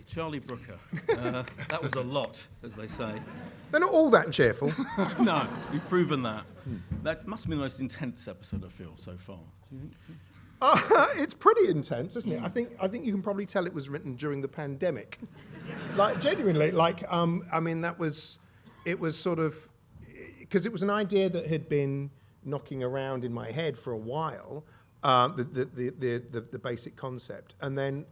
Charlie Brooker. That was a lot, as they say. They're not all that cheerful. No, you've proven that. That must have been the most intense episode I feel so far. Do you think so? It's pretty intense, isn't it? I think you can probably tell it was written during the pandemic. Like, genuinely, it was sort of, because it was an idea that had been knocking around in my head for a while, the basic concept. And then,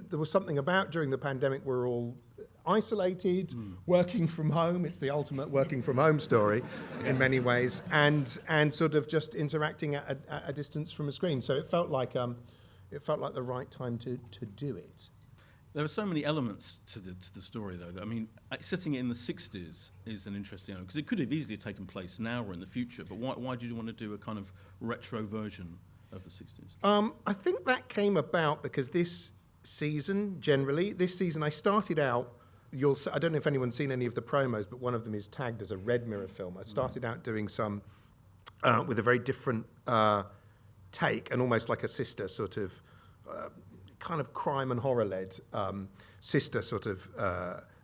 there was something about during the pandemic we're all isolated, working from home. It's the ultimate working from home story in many ways, and sort of just interacting at a distance from a screen. So it felt like the right time to do it. There are so many elements to the story, though. That, setting it in the 60s is an interesting element, because it could have easily taken place now or in the future, but why did you want to do a kind of retro version of the 60s? I think that came about because this season, I started out, I don't know if anyone's seen any of the promos, but one of them is tagged as a Red Mirror film. I started out doing some with a very different take, and almost like a sister sort of kind of crime and horror-led sister sort of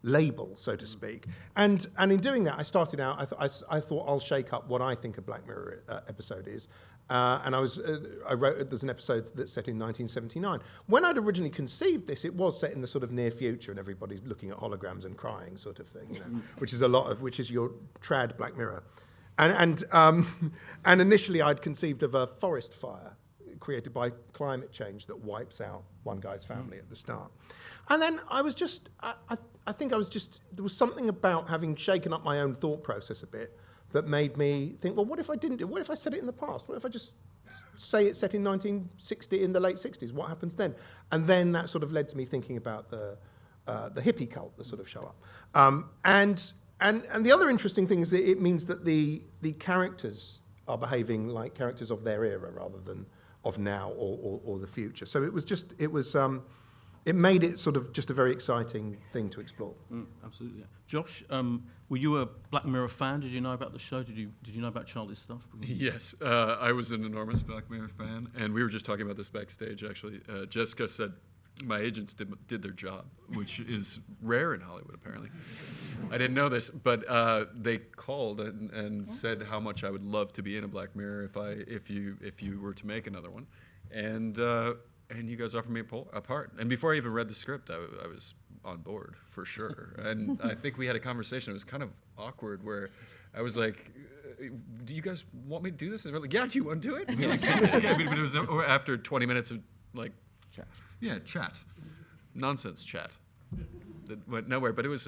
label, so to speak. And in doing that, I started out, I thought I'll shake up what I think a Black Mirror episode is. And I wrote, there's an episode that's set in 1979. When I'd originally conceived this, it was set in the sort of near future, and everybody's looking at holograms and crying sort of thing, which is your trad Black Mirror. And initially I'd conceived of a forest fire created by climate change that wipes out one guy's family at the start. And then I think there was something about having shaken up my own thought process a bit that made me think, well, what if I didn't do it? What if I said it in the past? What if I just say it's set in 1960, in the late 60s? What happens then? And then that sort of led to me thinking about the hippie cult that sort of show up. And the other interesting thing is that it means that the characters are behaving like characters of their era rather than of now or the future. So it made it sort of just a very exciting thing to explore. Absolutely. Yeah. Josh, were you a Black Mirror fan? Did you know about the show? Did you know about Charlie's stuff? Yes, I was an enormous Black Mirror fan, and we were just talking about this backstage, actually. Jessica said my agents did their job, which is rare in Hollywood, apparently. I didn't know this, but they called and said how much I would love to be in a Black Mirror if you were to make another one, and you guys offered me a part. And before I even read the script, I was on board for sure. And I think we had a conversation. It was kind of awkward where I was like, "Do you guys want me to do this?" And they're like, "Yeah, do you want to do it?" But it was after 20 minutes of like chat. Yeah, chat, nonsense chat. That went nowhere. But it was.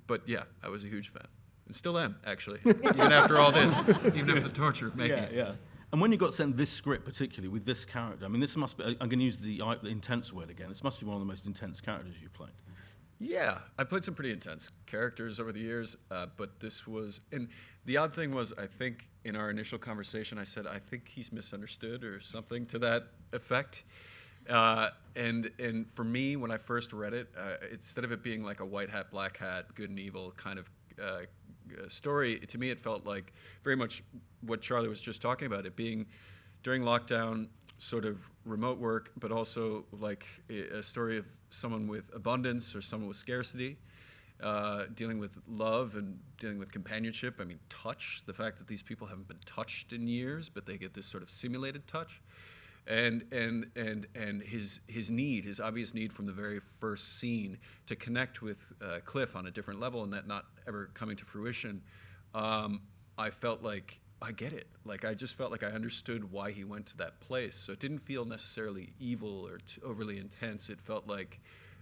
But yeah, I was a huge fan, and still am actually, even after all this, even after the torture of making it. Yeah. And when you got sent this script, particularly with this character, this must be, I'm going to use the intense word again, this must be one of the most intense characters you've played. Yeah, I played some pretty intense characters over the years, but this was, and the odd thing was, I think in our initial conversation, I said, I think he's misunderstood or something to that effect. And for me, when I first read it, instead of it being like a white hat, black hat, good and evil kind of story, to me it felt like very much what Charlie was just talking about, it being during lockdown, sort of remote work, but also like a story of someone with abundance or someone with scarcity, dealing with love and dealing with companionship. Touch, the fact that these people haven't been touched in years, but they get this sort of simulated touch. And his obvious need from the very first scene to connect with Cliff on a different level, and that not ever coming to fruition, I felt like I get it. Like I just felt like I understood why he went to that place. So it didn't feel necessarily evil or overly intense. It felt like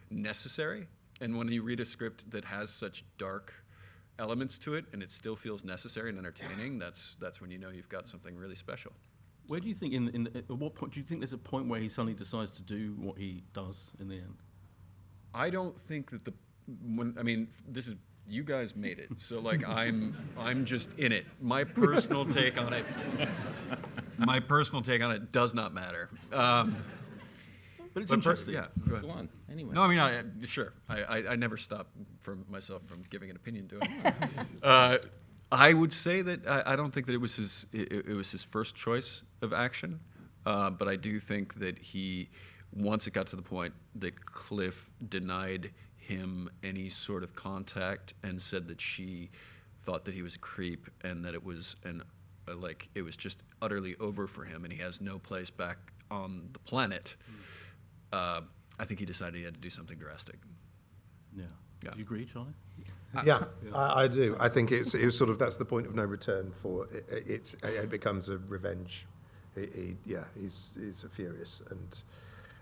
necessary. And when you read a script that has such dark elements to it, and it still feels necessary and entertaining, that's when you know you've got something really special. Where do you think, at what point do you think there's a point where he suddenly decides to do what he does in the end? I don't think that this is, you guys made it, so like I'm just in it. My personal take on it does not matter. But it's interesting. Yeah, go on. Anyway. No, sure. I never stop myself from giving an opinion to it. I would say that I don't think that it was his first choice of action, but I do think that he once it got to the point that Cliff denied him any sort of contact and said that she thought that he was a creep and that it was it was just utterly over for him and he has no place back on the planet, I think he decided he had to do something drastic. Yeah. Yeah. Do you agree, Charlie? Yeah, I do. I think it was sort of, that's the point of no return for it. It becomes a revenge. He's furious, and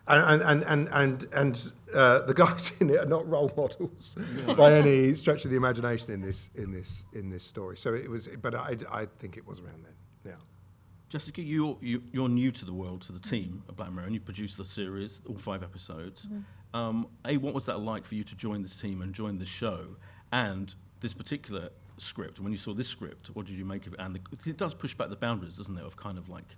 the guys in it are not role models by any stretch of the imagination in this story. So it was, but I think it was around then. Yeah. Jessica, you're new to the world, to the team of Black Mirror, and you produced the series, all 5 episodes. What was that like for you to join this team and join the show? And this particular script, when you saw this script, what did you make of it? And it does push back the boundaries, doesn't it, of kind of like,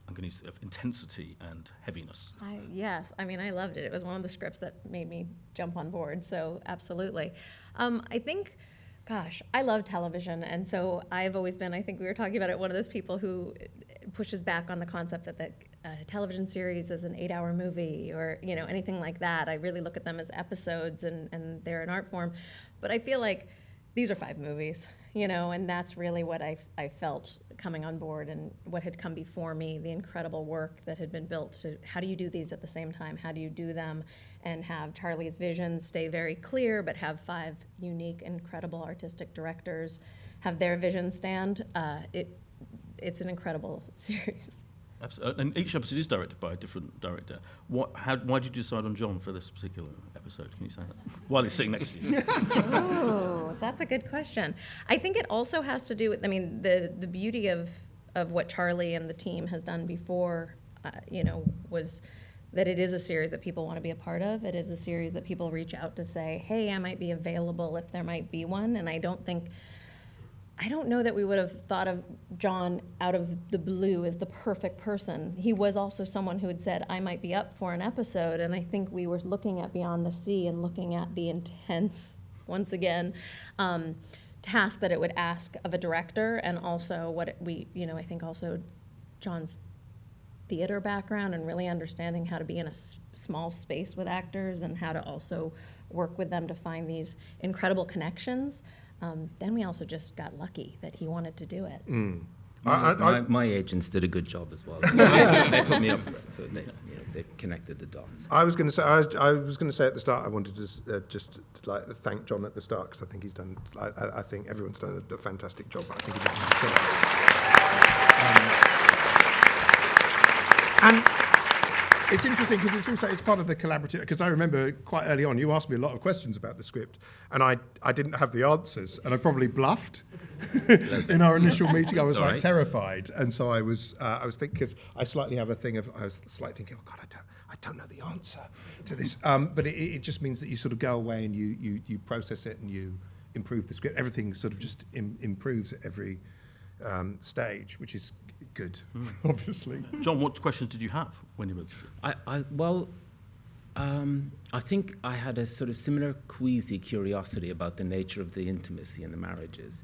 I'm going to use of intensity and heaviness. Yes, I mean, I loved it. It was one of the scripts that made me jump on board, so absolutely. I think, gosh, I love television, and so I've always been, I think we were talking about it, one of those people who pushes back on the concept that the television series is an 8-hour movie or anything like that. I really look at them as episodes, and they're an art form. But I feel like these are 5 movies, and that's really what I felt coming on board and what had come before me, the incredible work that had been built to how do you do these at the same time? How do you do them and have Charlie's vision stay very clear, but have 5 unique, incredible artistic directors have their vision stand? It's an incredible series. Absolutely. And each episode is directed by a different director. Why did you decide on John for this particular episode? Can you say that? While he's sitting next to you. Oh, that's a good question. I think it also has to do with, the beauty of what Charlie and the team has done before, was that it is a series that people want to be a part of. It is a series that people reach out to say, hey, I might be available if there might be one. And I don't know that we would have thought of John out of the blue as the perfect person. He was also someone who had said, I might be up for an episode, and I think we were looking at Beyond the Sea and looking at the intense, once again, task that it would ask of a director, and also I think also John's theater background and really understanding how to be in a small space with actors and how to also work with them to find these incredible connections. Then we also just got lucky that he wanted to do it. My agents did a good job as well. They put me up for it, so they connected the dots. I was going to say at the start, I wanted to just like thank John at the start because I think he's done. I think everyone's done a fantastic job. I think he did a good job. And it's interesting because it's part of the collaborative, because I remember quite early on you asked me a lot of questions about the script and I didn't have the answers and I probably bluffed in our initial meeting. I was terrified, and so I was thinking, because I slightly have a thing of, I was slightly thinking, oh God, I don't know the answer to this, but it just means that you sort of go away and you process it and you improve the script. Everything sort of just improves at every stage, which is good, obviously. John, what questions did you have when you were? I think I had a sort of similar queasy curiosity about the nature of the intimacy in the marriages,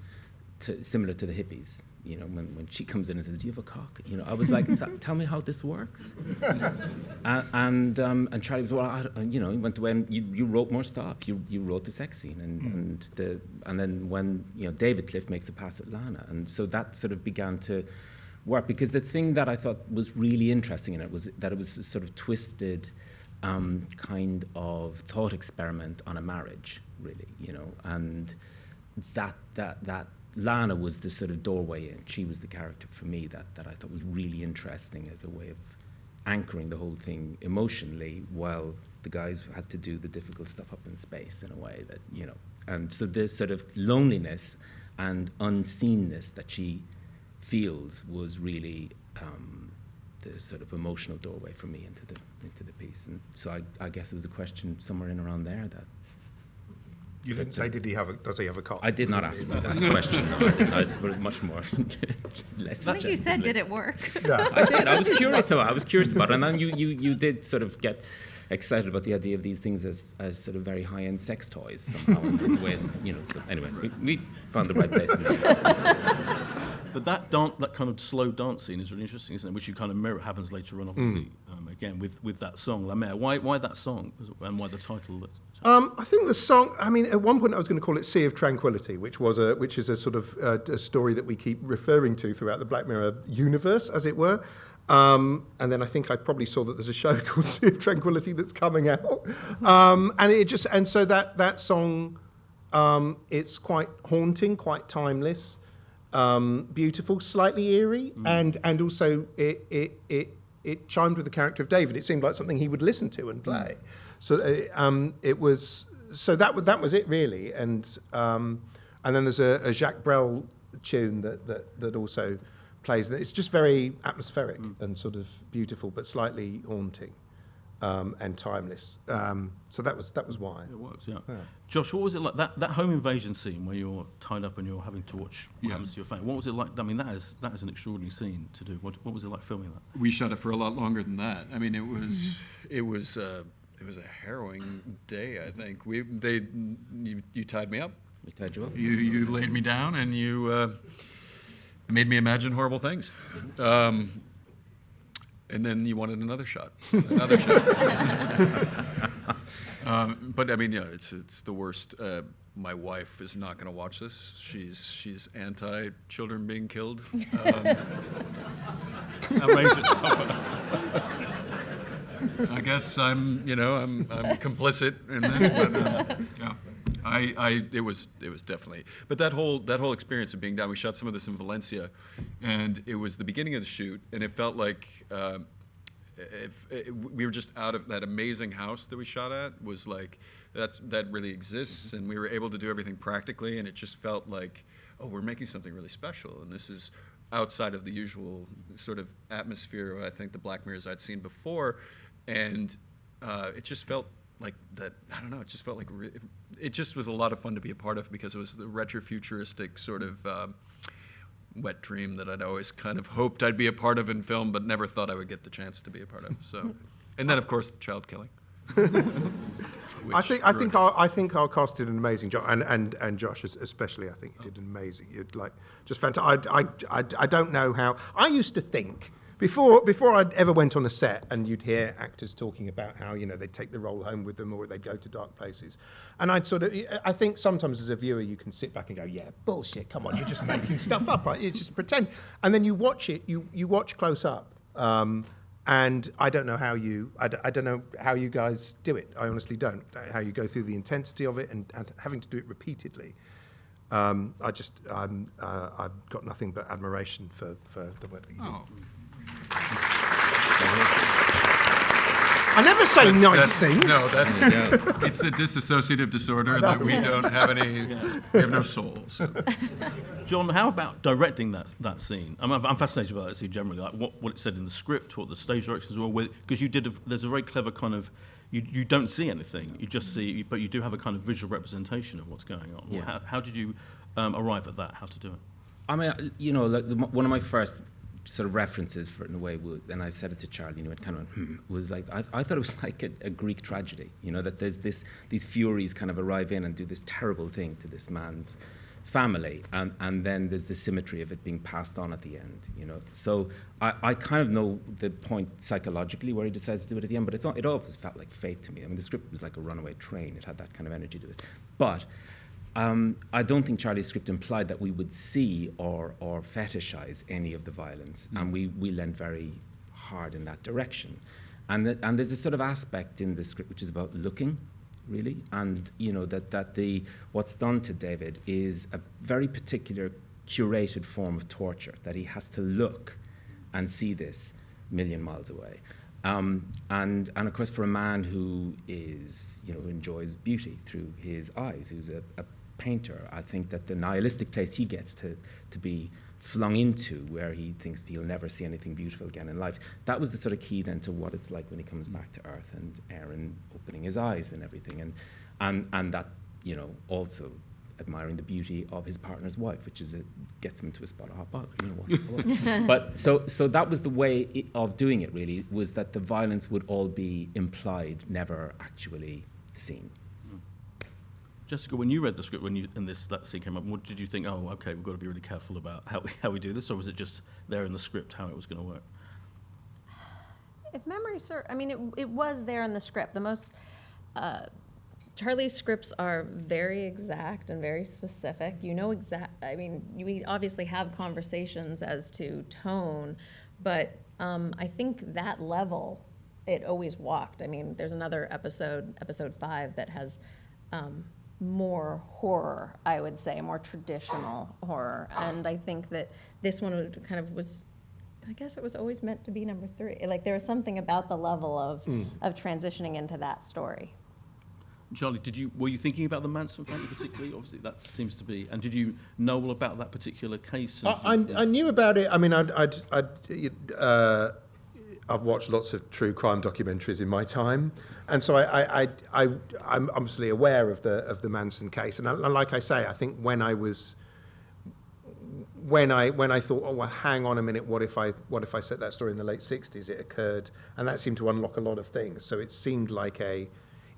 similar to the hippies. When she comes in and says, "Do you have a cock?" I was like, "Tell me how this works." and Charlie was, well, he went away and you wrote more stuff. You wrote the sex scene and then when David Cliff makes a pass at Lana, and so that sort of began to work, because the thing that I thought was really interesting in it was that it was a sort of twisted kind of thought experiment on a marriage, really, and that Lana was the sort of doorway in. She was the character for me that I thought was really interesting as a way of anchoring the whole thing emotionally, while the guys had to do the difficult stuff up in space in a way that, and so this sort of loneliness and unseenness that she feels was really the sort of emotional doorway for me into the piece. And so I guess it was a question somewhere in around there that. You didn't say, does he have a cock? I did not ask that question. No, I didn't. I was much more less. I think you said, did it work? Yeah. I did. I was curious about it. And then you did sort of get excited about the idea of these things as sort of very high-end sex toys somehow. And the way, so anyway, we found the right place in there. But that kind of slow dance scene is really interesting, isn't it? Which you kind of mirror happens later on, obviously. Again, with that song, La Mer. Why that song, and why the title? I think the song. I mean, at one point I was going to call it "Sea of Tranquility," which is a sort of a story that we keep referring to throughout the Black Mirror universe, as it were. And then I think I probably saw that there's a show called Sea of Tranquility that's coming out, and so that song, it's quite haunting, quite timeless. Beautiful, slightly eerie, and also it chimed with the character of David. It seemed like something he would listen to and play. So it was. So that was it really, and then there's a Jacques Brel tune that also plays. It's just very atmospheric and sort of beautiful, but slightly haunting. And timeless. So that was why. It works, yeah. Josh, what was it like, that home invasion scene where you're tied up and you're having to watch what happens to your family? What was it like? I mean, that is an extraordinary scene to do. What was it like filming that? We shot it for a lot longer than that. I mean, it was a harrowing day, I think. You tied me up. We tied you up. You laid me down and you made me imagine horrible things. And then you wanted another shot. But I mean, yeah, it's the worst. My wife is not going to watch this. She's anti-children being killed. Outrageous. I guess I'm complicit in this, but yeah. It was definitely. But that whole experience of being down, we shot some of this in Valencia, and it was the beginning of the shoot, and it felt like we were just out of that amazing house that we shot at. Was like that really exists, and we were able to do everything practically, and it just felt like, oh, we're making something really special, and this is outside of the usual sort of atmosphere of, I think, the Black Mirrors I'd seen before, and it just felt like that. I don't know. It just felt like it just was a lot of fun to be a part of, because it was the retrofuturistic sort of wet dream that I'd always kind of hoped I'd be a part of in film, but never thought I would get the chance to be a part of. So, and then of course child killing. I think our cast did an amazing job, and Josh especially. I think you did an amazing. You'd like just fantastic. I don't know how. I used to think. Before I ever went on a set, and you'd hear actors talking about how they'd take the role home with them, or they'd go to dark places, and I think sometimes as a viewer you can sit back and go, yeah, bullshit, come on, you're just making stuff up, right? You just pretend, and then you watch it, you watch close up, and I don't know how I don't know how you guys do it. I honestly don't. How you go through the intensity of it and having to do it repeatedly. I've got nothing but admiration for the work that you do. I never say nice things. No, it's a dissociative disorder that we don't have any. We have no soul. So. John, how about directing that scene? I'm fascinated by that scene generally, like what it said in the script, what the stage directions were, because there's a very clever kind of. You don't see anything, you just see, but you do have a kind of visual representation of what's going on. Yeah. How did you arrive at that? How to do it? I mean, one of my first sort of references for it in a way, and I said it to Charlie, it kind of went, was like, I thought it was like a Greek tragedy, that there's these furies kind of arrive in and do this terrible thing to this man's family, and then there's the symmetry of it being passed on at the end, So I kind of know the point psychologically where he decides to do it at the end, but it always felt like fate to me. I mean, the script was like a runaway train. It had that kind of energy to it. But I don't think Charlie's script implied that we would see or fetishize any of the violence, and we leaned very hard in that direction. And there's a sort of aspect in the script which is about looking, really, and that what's done to David is a very particular curated form of torture, that he has to look and see this a million miles away. And of course, for a man who is, enjoys beauty through his eyes, who's a painter, I think that the nihilistic place he gets to be flung into, where he thinks he'll never see anything beautiful again in life, that was the sort of key then to what it's like when he comes back to Earth, and Aaron opening his eyes and everything, and that also admiring the beauty of his partner's wife, which gets him to a spot of hot bother. You know what? But so that was the way of doing it. Really, was that the violence would all be implied, never actually seen. Jessica, when you read the script, that scene came up, what did you think? Oh, okay, we've got to be really careful about how we do this, or was it just there in the script how it was going to work? If memory serves, I mean, it was there in the script. The most Charlie's scripts are very exact and very specific. You know I mean, we obviously have conversations as to tone, but I think that level, it always walked. I mean, there's another episode 5, that has more horror, I would say, more traditional horror. And I think that this one was, I guess it was always meant to be number 3. Like, there was something about the level of transitioning into that story. Charlie, were you thinking about the Manson family particularly? Obviously, that seems to be. And did you know all about that particular case? I knew about it. I mean, I've watched lots of true crime documentaries in my time, and so I'm obviously aware of the Manson case. And like I say, I think when I thought, oh well, hang on a minute, what if I set that story in the late 60s? It occurred, and that seemed to unlock a lot of things. So it seemed like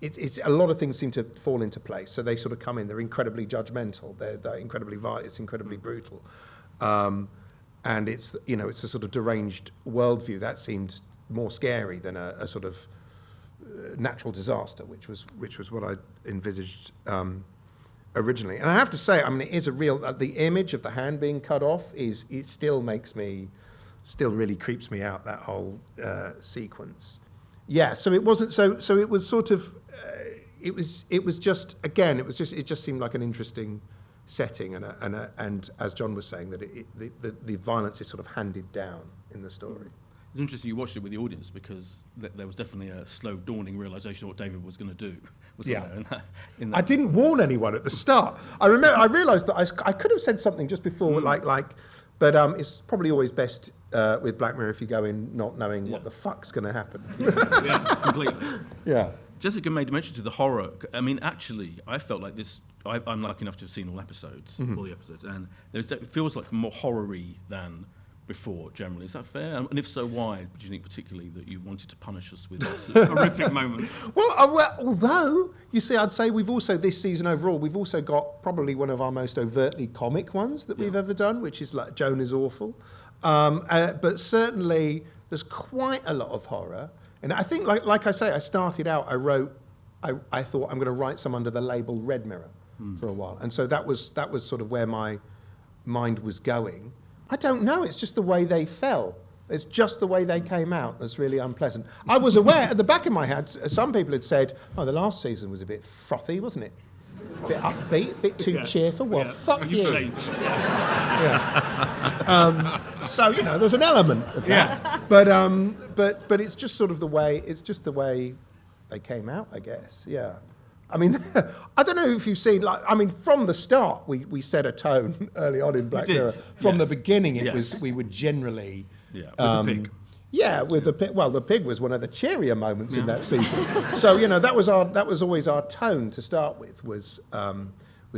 it's a lot of things seem to fall into place. So they sort of come in. They're incredibly judgmental. They're incredibly violent. It's incredibly brutal, and it's a sort of deranged worldview that seemed more scary than a sort of natural disaster, which was what I envisaged originally. And I have to say, I mean, it is a real. The image of the hand being cut off still really creeps me out. That whole sequence. Yeah. So it wasn't. So it was sort of. It just seemed like an interesting setting, and as John was saying, that the violence is sort of handed down in the story. It's interesting you watched it with the audience, because there was definitely a slow dawning realization of what David was going to do. I didn't warn anyone at the start. I realized that I could have said something just before, but it's probably always best with Black Mirror if you go in not knowing what the fuck's going to happen. Yeah, completely. Yeah. Jessica made mention to the horror. I mean, actually, I felt like this. I'm lucky enough to have seen all the episodes, and it feels like more horror-y than before. Generally, is that fair? And if so, why do you think particularly that you wanted to punish us with this horrific moment? Well, although you see, I'd say we've also this season overall, we've also got probably one of our most overtly comic ones that we've ever done, which is like Joan is Awful. But certainly, there's quite a lot of horror. And I think, like I say, I started out, I thought I'm going to write some under the label Red Mirror for a while. And so that was sort of where my mind was going. I don't know, it's just the way they fell. It's just the way they came out that's really unpleasant. I was aware, at the back of my head, some people had said, oh, the last season was a bit frothy, wasn't it? A bit upbeat, a bit too cheerful. Well, fuck you. Changed. So there's an element of that, but it's just sort of the way they came out, I guess. Yeah, I mean, I don't know if you've seen. From the start, we set a tone early on in Black Mirror. From the beginning, we would generally. Yeah, with the pig. Yeah, with the pig. Well, the pig was one of the cheerier moments in that season. So that was always our tone to start with. Was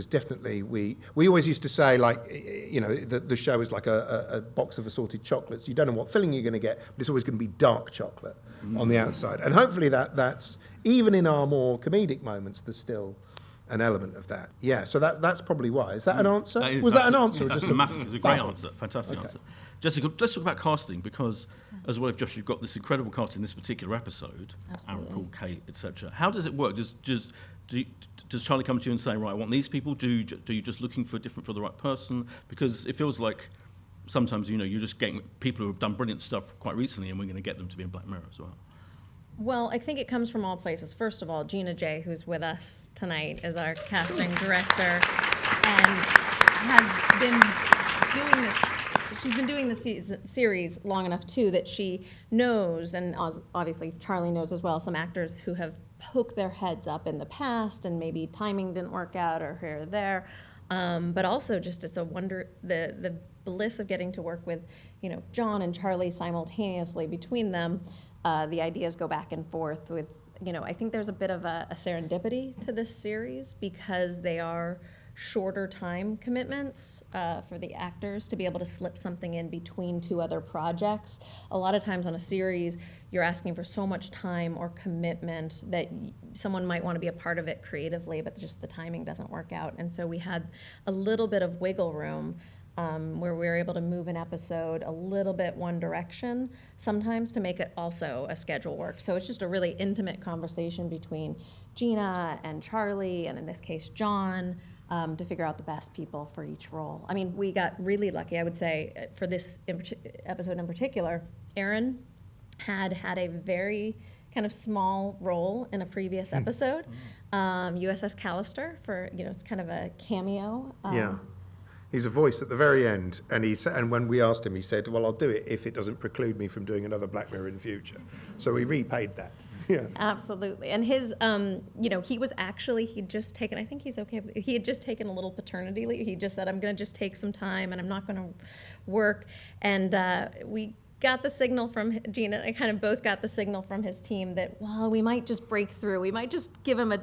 definitely we always used to say, like, the show is like a box of assorted chocolates. You don't know what filling you're going to get, but it's always going to be dark chocolate on the outside. And hopefully that's even in our more comedic moments, there's still an element of that. Yeah, so that's probably why. Is that an answer? Was that an answer? Or That's just massive. It's a great answer. Fantastic answer. Jessica, let's talk about casting, because as well as Josh, you've got this incredible cast in this particular episode. Aaron, Paul, Kate, etc. How does it work? Does Charlie come to you and say, right, I want these people? Do you just looking for the right person? Because it feels like sometimes you're just getting people who have done brilliant stuff quite recently, and we're going to get them to be in Black Mirror as well. Well, I think it comes from all places. First of all, Gina J, who's with us tonight, is our casting director, and has been doing this. She's been doing this series long enough too that she knows, and obviously Charlie knows as well, some actors who have poked their heads up in the past, and maybe timing didn't work out or here or there. But also, just it's a wonder, the bliss of getting to work with, John and Charlie simultaneously between them. The ideas go back and forth with, I think there's a bit of a serendipity to this series, because they are shorter time commitments for the actors to be able to slip something in between two other projects. A lot of times on a series, you're asking for so much time or commitment that someone might want to be a part of it creatively, but just the timing doesn't work out. And so we had a little bit of wiggle room where we were able to move an episode a little bit one direction sometimes to make it also a schedule work. So it's just a really intimate conversation between Gina and Charlie, and in this case, John, to figure out the best people for each role. I mean, we got really lucky, I would say, for this episode in particular. Aaron had a very kind of small role in a previous episode, USS Callister, for, it's kind of a cameo. Yeah. He's a voice at the very end, and when we asked him, he said, "Well, I'll do it if it doesn't preclude me from doing another Black Mirror in the future." So we repaid that. Yeah, absolutely. And his, he was actually he'd just taken. I think he's okay. He had just taken a little paternity leave. He just said, "I'm going to just take some time, and I'm not going to work." And we got the signal from Gina and I kind of both got the signal from his team that, well, we might just break through. We might just give him a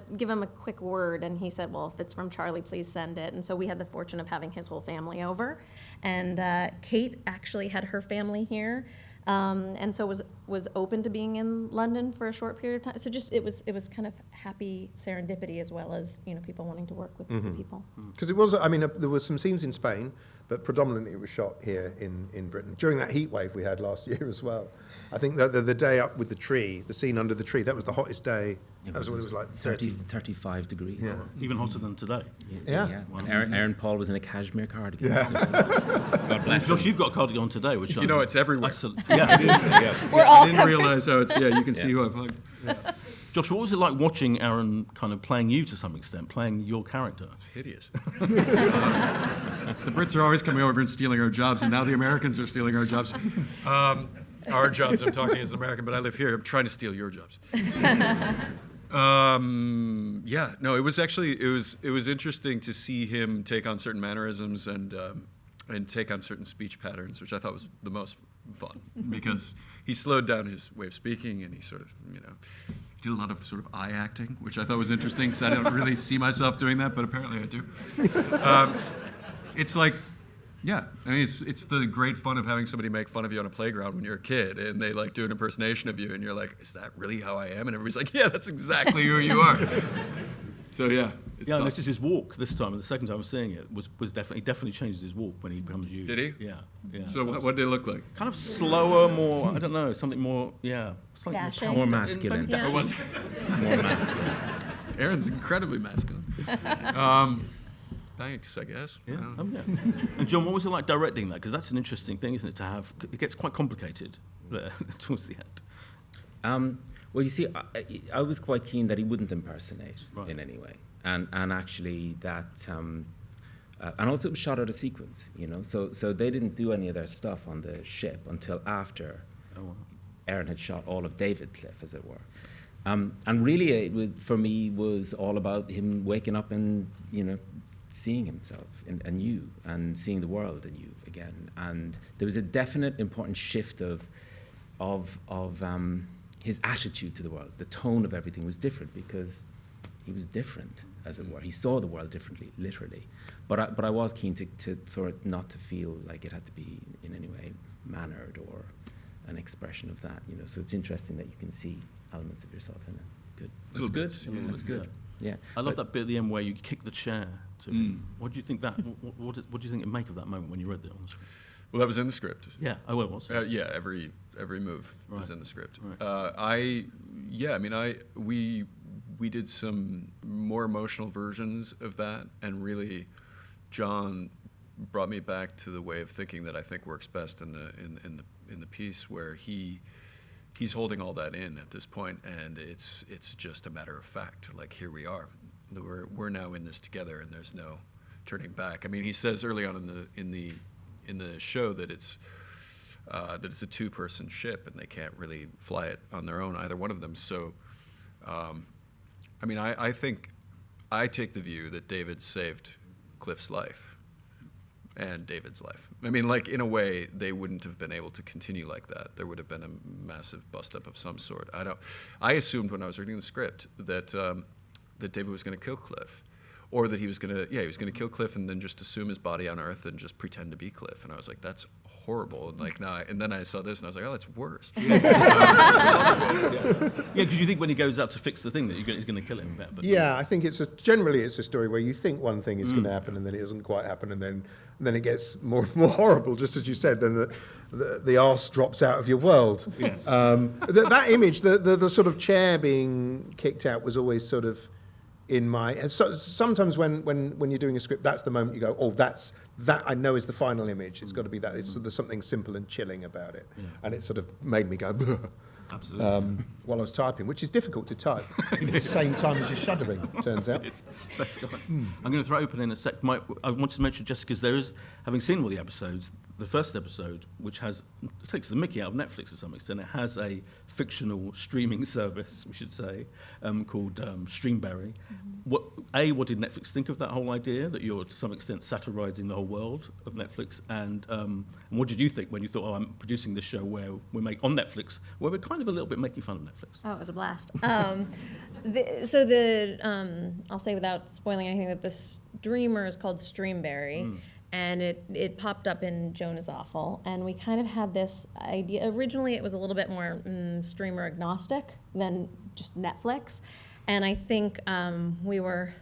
quick word. And he said, well, if it's from Charlie, please send it. And so we had the fortune of having his whole family over. And Kate actually had her family here. And so was open to being in London for a short period of time. So just it was kind of happy serendipity as well as people wanting to work with the people. Because it was, there were some scenes in Spain, but predominantly it was shot here in Britain during that heat wave we had last year as well. I think that the day up with the tree, the scene under the tree, that was the hottest day. That was what it was like 35 degrees. Yeah. Even hotter than today. Yeah. And Aaron Paul was in a cashmere cardigan. Yeah. God bless him. Josh, you've got a cardigan on today, which it's everywhere. We're all I didn't realize how it's. Yeah, you can see who I've hugged. Josh, what was it like watching Aaron kind of playing you to some extent, playing your character? It's hideous. The Brits are always coming over and stealing our jobs, and now the Americans are stealing our jobs. Our jobs, I'm talking as an American, but I live here. I'm trying to steal your jobs. It was actually, it was interesting to see him take on certain mannerisms and take on certain speech patterns, which I thought was the most fun, because he slowed down his way of speaking, and he sort of, did a lot of sort of eye acting, which I thought was interesting, because I don't really see myself doing that, but apparently I do. It's like, it's the great fun of having somebody make fun of you on a playground when you're a kid, and they like do an impersonation of you, and you're like, is that really how I am? And everybody's like, yeah, that's exactly who you are. So yeah. I noticed his walk this time, and the second time I was seeing it was definitely changes his walk when he becomes you. Did he? Yeah. So what did it look like? Kind of slower, more, I don't know, something more, slightly Dashing. More masculine. Yeah. Or was it? More masculine. Aaron's incredibly masculine. Thanks, I guess. Yeah. And John, what was it like directing that? Because that's an interesting thing, isn't it? To have, it gets quite complicated towards the end. Well, you see, I was quite keen that he wouldn't impersonate Right. in any way, and actually that, and also it was shot out of sequence, So they didn't do any of their stuff on the ship until after Aaron had shot all of David Cliff, as it were. And really, for me, was all about him waking up and seeing himself anew and seeing the world anew again. And there was a definite important shift of his attitude to the world. The tone of everything was different because he was different, as it were. He saw the world differently, literally. But I was keen for it not to feel like it had to be in any way mannered or an expression of that. So it's interesting that you can see elements of yourself in it. Good. That's good. Yeah, That's good. Yeah. I love that bit at the end where you kick the chair to him. What do you think what do you think it make of that moment when you read it on the script? Well, that was in the script. Yeah, it was. Every move was in the script. Right. We did some more emotional versions of that, and really, John brought me back to the way of thinking that I think works best in the piece, where he's holding all that in at this point, and it's just a matter of fact. Like, here we are, we're now in this together, and there's no turning back. I mean, he says early on in the show that it's a two-person ship, and they can't really fly it on their own, either one of them. So, I think I take the view that David saved Cliff's life and David's life. I mean, like, in a way, they wouldn't have been able to continue like that. There would have been a massive bust-up of some sort. I assumed when I was reading the script that David was going to kill Cliff, or that he was gonna kill Cliff and then just assume his body on Earth and just pretend to be Cliff. And I was like, that's horrible. And like, nah. And then I saw this and I was like, oh, that's worse. Yeah, because you think when he goes out to fix the thing that he's going to kill him. But Yeah, I think generally it's a story where you think one thing is going to happen and then it doesn't quite happen, and then it gets more horrible, just as you said. Then the arse drops out of your world. Yes. That image, the sort of chair being kicked out, was always sort of in my. And so, sometimes when you're doing a script, that's the moment you go, oh, that I know is the final image. It's got to be that. There's something simple and chilling about it, and it sort of made me go. Absolutely. While I was typing, which is difficult to type at the same time as you're shuddering, turns out. Let's go. I'm going to throw open in a sec. I wanted to mention, Jessica, there is, having seen all the episodes, the first episode, which takes the mickey out of Netflix to some extent, it has a fictional streaming service, we should say, called Streamberry. What did Netflix think of that whole idea, that you're to some extent satirizing the whole world of Netflix? And what did you think when you thought, I'm producing this show where on Netflix, where we're kind of a little bit making fun of Netflix? Oh, it was a blast. I'll say without spoiling anything that the streamer is called Streamberry. And it popped up in Joan is Awful, and we kind of had this idea. Originally, it was a little bit more streamer agnostic than just Netflix, and I think we were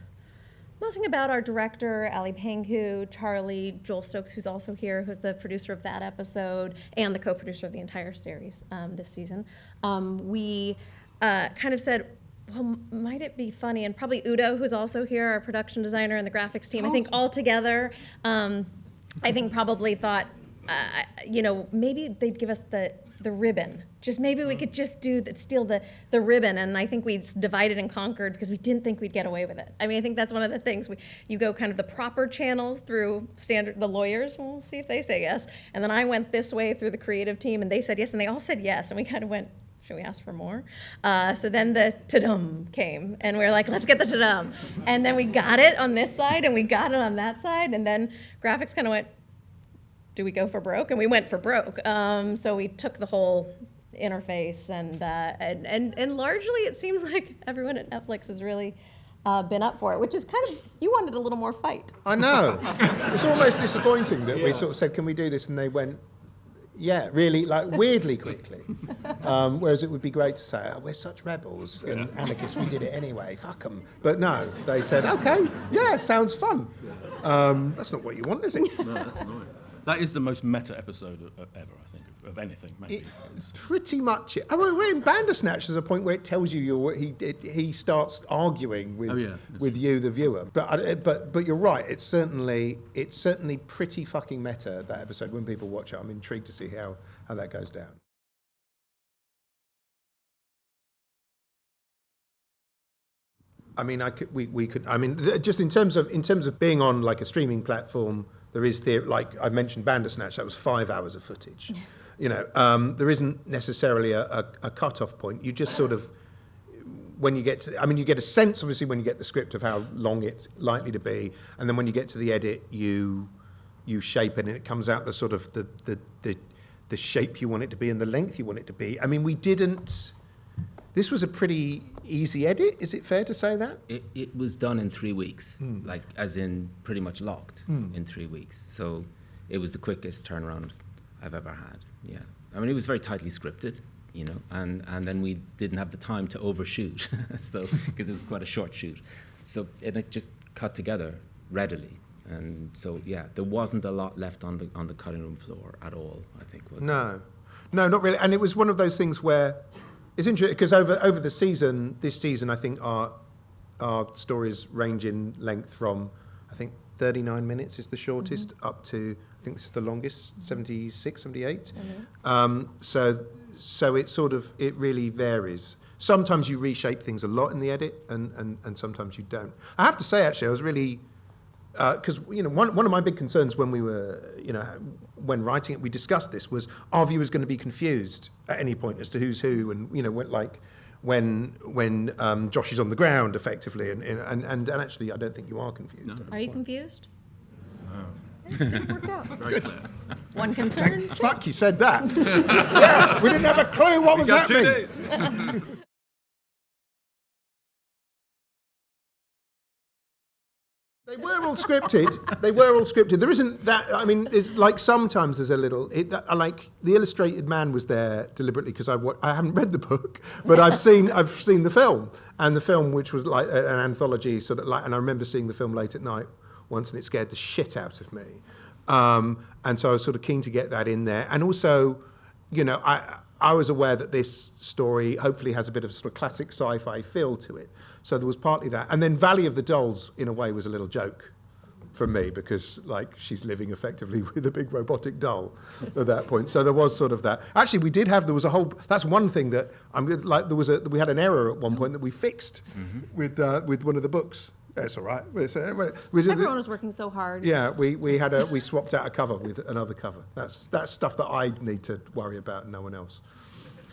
messing about our director, Ali Pangu, Charlie, Joel Stokes, who's also here, who's the producer of that episode and the co-producer of the entire series this season. We kind of said, well, might it be funny? And probably Udo, who's also here, our production designer and the graphics team, I think all together, I think probably thought, maybe they'd give us the ribbon. Just maybe we could just steal the ribbon. And I think we divided and conquered because we didn't think we'd get away with it. I mean, I think that's one of the things. You go kind of the proper channels through the lawyers. We'll see if they say yes. And then I went this way through the creative team, and they said yes, and they all said yes. And we kind of went, should we ask for more? So then the ta-dum came, and we were like, let's get the ta-dum. And then we got it on this side, and we got it on that side, and then graphics kind of went, do we go for broke? And we went for broke. So we took the whole interface, and largely it seems like everyone at Netflix has really been up for it, which is kind of, you wanted a little more fight. I know. It's almost disappointing that we sort of said, can we do this? And they went, yeah, really, like weirdly quickly. Whereas it would be great to say, we're such rebels and anarchists, we did it anyway, fuck them. But no, they said, okay, yeah, it sounds fun. That's not what you want, is it? No, that's annoying. That is the most meta episode ever, I think, of anything, maybe. Pretty much. We're in Bandersnatch. There's a point where it tells you he starts arguing with you, the viewer. But you're right. It's certainly pretty fucking meta, that episode. When people watch it, I'm intrigued to see how that goes down. I mean, we could. I mean, just in terms of being on like a streaming platform. There is like I mentioned, Bandersnatch. That was 5 hours of footage. There isn't necessarily a cut-off point. You just sort of, when you get to, I mean, you get a sense, obviously, when you get the script of how long it's likely to be, and then when you get to the edit, you shape it, and it comes out the sort of the shape you want it to be and the length you want it to be. I mean, we didn't. This was a pretty easy edit, is it fair to say that? It was done in 3 weeks, like as in pretty much locked in 3 weeks. So it was the quickest turnaround I've ever had, yeah. I mean, it was very tightly scripted, and then we didn't have the time to overshoot, so because it was quite a short shoot. So it just cut together readily. And so, yeah, there wasn't a lot left on the cutting room floor at all, I think. No, not really. And it was one of those things where, it's interesting because over this season, I think our stories range in length from, I think 39 minutes is the shortest, up to, I think this is the longest, 76, 78. So it really varies. Sometimes you reshape things a lot in the edit, and sometimes you don't. I have to say, actually, I was really, because one of my big concerns when we were, when writing it, we discussed this, was our viewers going to be confused at any point as to who's who, and when Josh is on the ground, effectively, and actually, I don't think you are confused. No. Are you confused? No. It worked out. Very clear. One concern. Fuck, you said that. Yeah, we didn't have a clue what was happening. 2 days. They were all scripted. They were all scripted. There isn't that. I mean, it's like sometimes there's a little. Like the Illustrated Man was there deliberately because I haven't read the book, but I've seen the film, and the film, which was like an anthology sort of like. And I remember seeing the film late at night once, and it scared the shit out of me. And so I was sort of keen to get that in there, and also, you know, I was aware that this story hopefully has a bit of sort of classic sci-fi feel to it. So there was partly that. And then Valley of the Dolls, in a way, was a little joke from me because, like, she's living effectively with a big robotic doll at that point. So there was sort of that. Actually, there was a whole, that's one thing that, we had an error at one point that we fixed with one of the books. It's all right. Everyone was working so hard. Yeah, we swapped out a cover with another cover. That's stuff that I need to worry about, and no one else.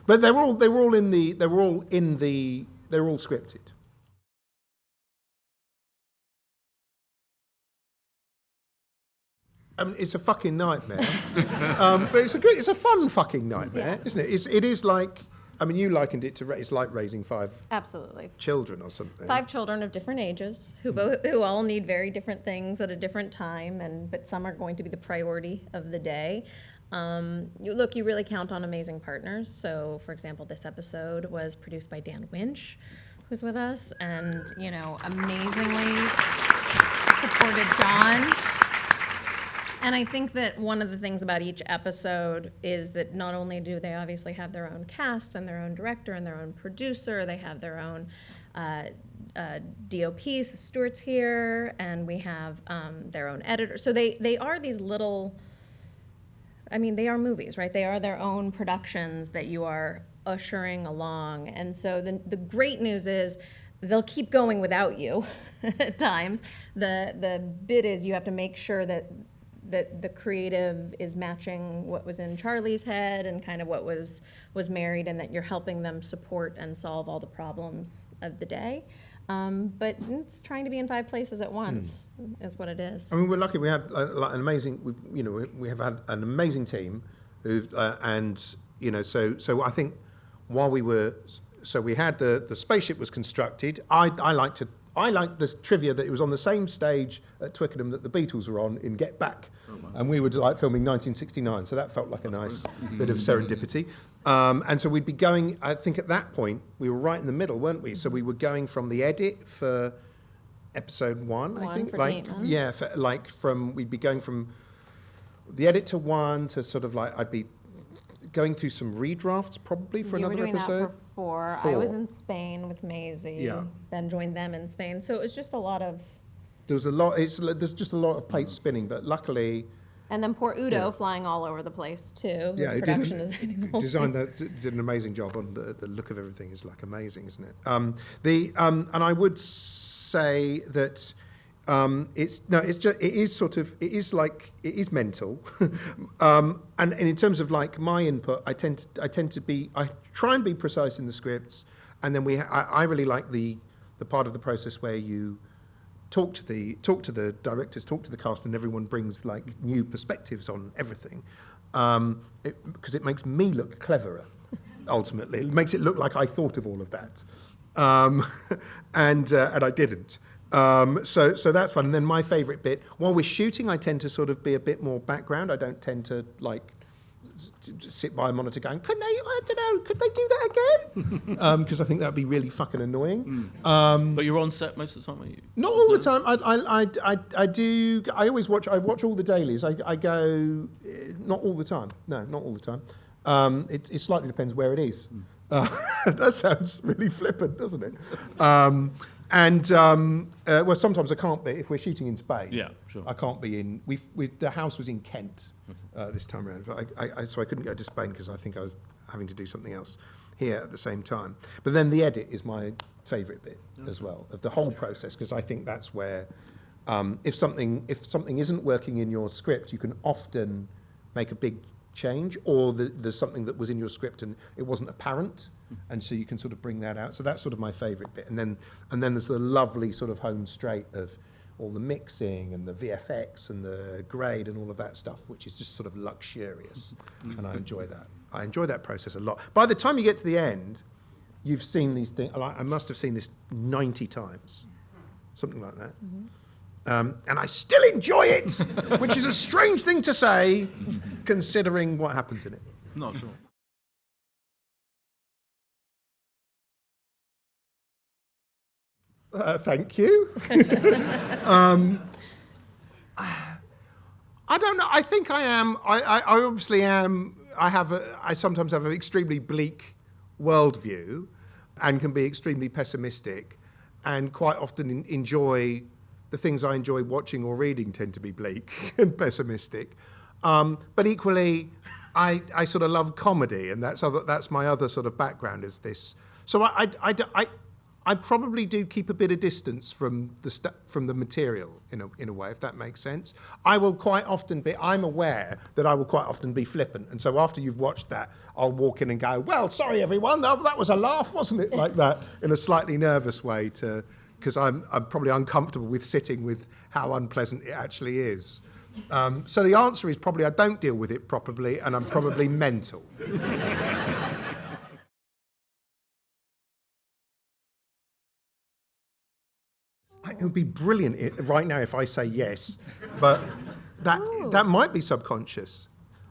But they were all scripted. I mean, it's a fucking nightmare, but it's a fun fucking nightmare, isn't it? It is like. I mean, you likened it to it's like raising 5 Absolutely. children or something. 5 children of different ages who all need very different things at a different time, but some are going to be the priority of the day. You really count on amazing partners. So, for example, this episode was produced by Dan Winch, who's with us, and amazingly supported John. And I think that one of the things about each episode is that not only do they obviously have their own cast and their own director and their own producer, they have their own DOP, so Stuart's here, and we have their own editor. So they are these little, they are movies, right? They are their own productions that you are ushering along. And so the great news is they'll keep going without you at times. The bit is you have to make sure that the creative is matching what was in Charlie's head and kind of what was married, and that you're helping them support and solve all the problems of the day. But it's trying to be in 5 places at once is what it is. I mean, we're lucky. We had an amazing. We have had an amazing team, so I think while we were, we had the spaceship was constructed. I liked this trivia that it was on the same stage at Twickenham that the Beatles were on in Get Back. And we were filming 1969, so that felt like a nice bit of serendipity. And so we'd be going, I think at that point, we were right in the middle, weren't we? So we were going from the edit for episode 1, I think. We'd be going from the edit to 1 to sort of like, I'd be going through some redrafts probably for another episode. You were doing that for 4. I was in Spain with Maisie, then joined them in Spain. So it was just a lot of... There's just a lot of plates spinning, but luckily... And then poor Udo flying all over the place too. Yeah, he did an amazing job on the look of everything. Is like amazing, isn't it? And I would say that it is mental. And in terms of like my input, I try and be precise in the scripts, and then I really like the part of the process where you talk to the directors, talk to the cast, and everyone brings like new perspectives on everything, because it makes me look cleverer. Ultimately, it makes it look like I thought of all of that, and I didn't. So that's fun. And then my favourite bit, while we're shooting, I tend to sort of be a bit more background. I don't tend to like sit by a monitor going, could they do that again? Because I think that would be really fucking annoying. But you're on set most of the time, are you? Not all the time. I do. I always watch. I watch all the dailies. I go. Not all the time. No, not all the time. It slightly depends where it is. That sounds really flippant, doesn't it? Well, sometimes I can't be. If we're shooting in Spain, yeah, sure. I can't be in. The house was in Kent this time around, but so I couldn't go to Spain because I think I was having to do something else here at the same time. But then the edit is my favourite bit as well of the whole process, because I think that's where if something isn't working in your script, you can often make a big change, or there's something that was in your script and it wasn't apparent, and so you can sort of bring that out. So that's sort of my favourite bit. And then there's the lovely sort of home straight of all the mixing and the VFX and the grade and all of that stuff, which is just sort of luxurious. And I enjoy that. I enjoy that process a lot. By the time you get to the end, you've seen these things. I must have seen this 90 times, something like that. And I still enjoy it, which is a strange thing to say, considering what happens in it. Not at all. Thank you. I don't know. I think I am. I obviously am. I sometimes have an extremely bleak worldview, and can be extremely pessimistic, and quite often enjoy the things I enjoy watching or reading tend to be bleak and pessimistic. But equally, I sort of love comedy, and that's my other sort of background is this. So I probably do keep a bit of distance from the material in a way, if that makes sense. I'm aware that I will quite often be flippant, and so after you've watched that, I'll walk in and go, "Well, sorry everyone, that was a laugh, wasn't it?" Like that, in a slightly nervous way, because I'm probably uncomfortable with sitting with how unpleasant it actually is. So the answer is probably I don't deal with it properly, and I'm probably mental. It would be brilliant right now if I say yes, but that might be subconscious.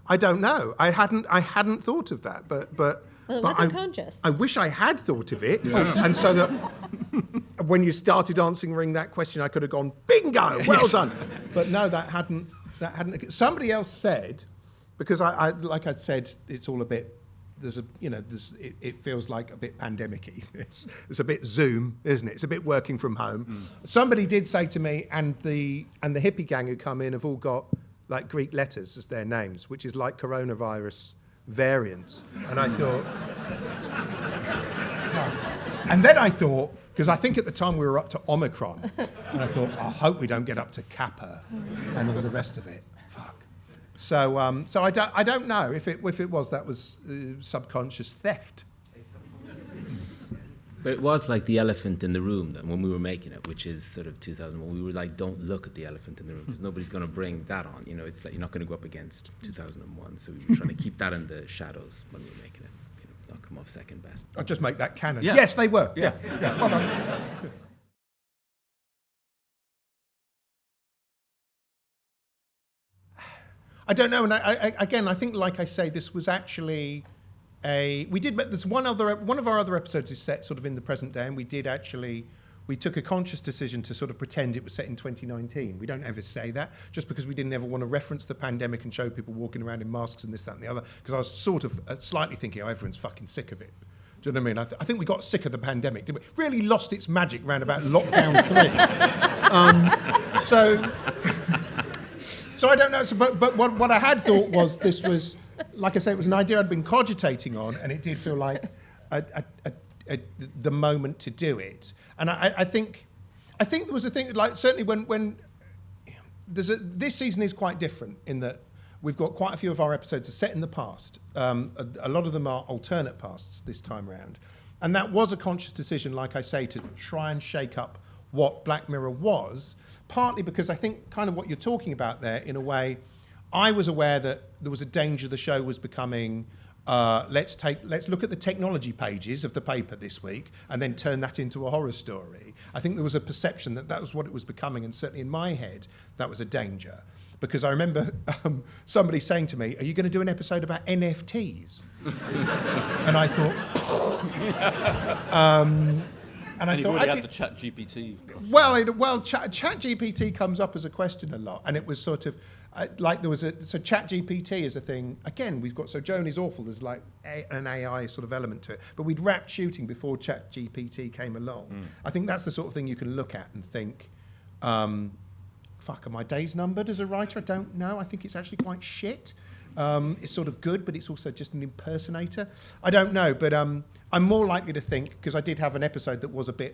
I don't know. I hadn't thought of that, but Well, it wasn't conscious. I wish I had thought of it, and so that when you started answering that question, I could have gone bingo, well done. But no, that hadn't. Somebody else said, because I like I said, it's all a bit. It feels like a bit pandemic-y. It's a bit Zoom, isn't it? It's a bit working from home. Somebody did say to me, and the hippie gang who come in have all got like Greek letters as their names, which is like coronavirus variants. And I thought, and then I thought, because I think at the time we were up to Omicron, and I thought, I hope we don't get up to Kappa and all the rest of it. Fuck. So I don't know if it was that was subconscious theft. But it was like the elephant in the room then when we were making it, which is sort of 2001. We were like, don't look at the elephant in the room because nobody's going to bring that on. You know, it's like you're not going to go up against 2001. So we were trying to keep that in the shadows when we were making it. You know, not come off second best. I'll just make that canon. Yeah. Yes, they were. Yeah. Well done. I don't know, and I think, like I say, this was actually there's one of our other episodes is set sort of in the present day, and we took a conscious decision to sort of pretend it was set in 2019. We don't ever say that, just because we didn't ever want to reference the pandemic and show people walking around in masks and this, that, and the other, because I was sort of slightly thinking, oh, everyone's fucking sick of it. Do you know what I mean? I think we got sick of the pandemic. Did we? Really lost its magic round about lockdown 3. So I don't know. But what I had thought was this was, like I say, it was an idea I'd been cogitating on, and it did feel like the moment to do it. And I think there was a thing, like certainly when this season is quite different in that we've got quite a few of our episodes are set in the past. A lot of them are alternate pasts this time around. And that was a conscious decision, like I say, to try and shake up what Black Mirror was, partly because I think kind of what you're talking about there, in a way, I was aware that there was a danger the show was becoming, let's look at the technology pages of the paper this week and then turn that into a horror story. I think there was a perception that was what it was becoming, and certainly in my head, that was a danger. Because I remember somebody saying to me, are you going to do an episode about NFTs? And I thought... And I thought, had the Chat GPT. Well, Chat GPT comes up as a question a lot, and it was sort of like there was so Chat GPT is a thing. Again, we've got, so Joan is awful. There's like an AI sort of element to it, but we'd wrapped shooting before Chat GPT came along. I think that's the sort of thing you can look at and think, fuck, are my days numbered as a writer? I don't know. I think it's actually quite shit. It's sort of good, but it's also just an impersonator. I don't know, but I'm more likely to think, because I did have an episode that was I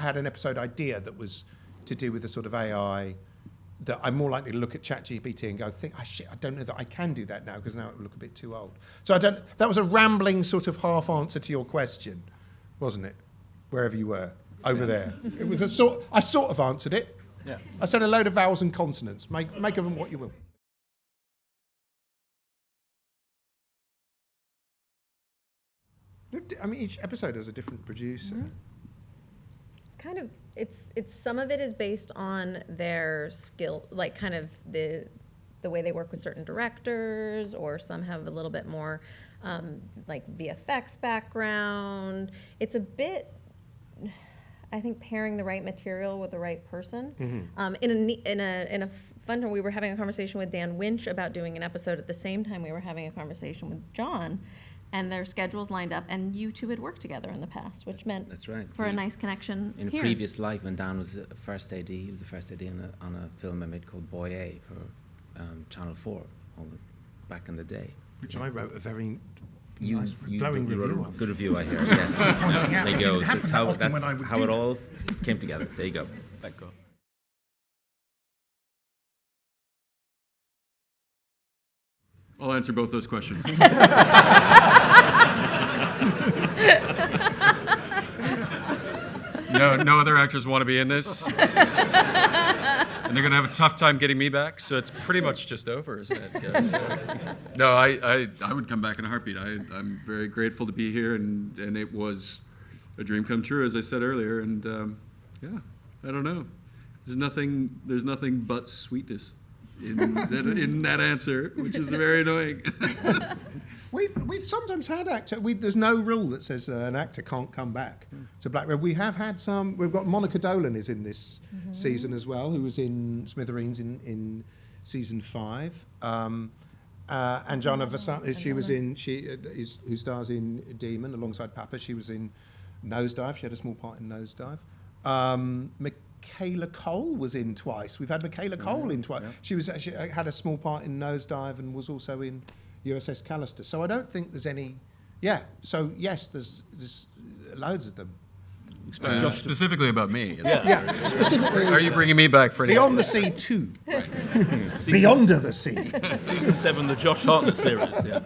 had an episode idea that was to do with the sort of AI, that I'm more likely to look at ChatGPT and go, I don't know that I can do that now, because now it will look a bit too old. So that was a rambling sort of half answer to your question, wasn't it? Wherever you were, over there. It was I sort of answered it. Yeah. I said a load of vowels and consonants. Make of them what you will. I mean, each episode has a different producer. It's kind of it's some of it is based on their skill, like kind of the way they work with certain directors, or some have a little bit more like VFX background. It's a bit, I think, pairing the right material with the right person. In a fun time, we were having a conversation with Dan Winch about doing an episode at the same time we were having a conversation with John, and their schedules lined up, and you two had worked together in the past, which meant That's right. for a nice connection In here. a previous life, when Dan was the first AD, he was the first AD on a film I made called Boy A for Channel 4 back in the day. Which I wrote a very You, nice, you, glowing you wrote review a of. good review, I hear. Yes. There you go. It didn't happen that often when I That's would how do it that. all came together. There you go. Thank God. I'll answer both those questions. No other actors want to be in this. And they're going to have a tough time getting me back, so it's pretty much just over, isn't it, guys? No, I would come back in a heartbeat. I'm very grateful to be here, and it was a dream come true, as I said earlier. And yeah, I don't know. There's nothing but sweetness in that answer, which is very annoying. We've sometimes had there's no rule that says an actor can't come back to Black Mirror. We have had some. We've got Monica Dolan is in this season as well, who was in Smithereens in season 5. And Jana Vasant, who stars in Demon alongside Papa. She was in Nosedive. She had a small part in Nosedive. Michaela Cole was in twice. We've had Michaela Cole in twice. Yeah. She had a small part in Nosedive and was also in USS Callister. So I don't think there's any. Yeah. So yes, there's loads of them. Specifically about me. Yeah. Specifically. Are you bringing me back for any? Beyond the Sea 2. Beyond the Sea. Season 7, the Josh Hartnett series. Yeah.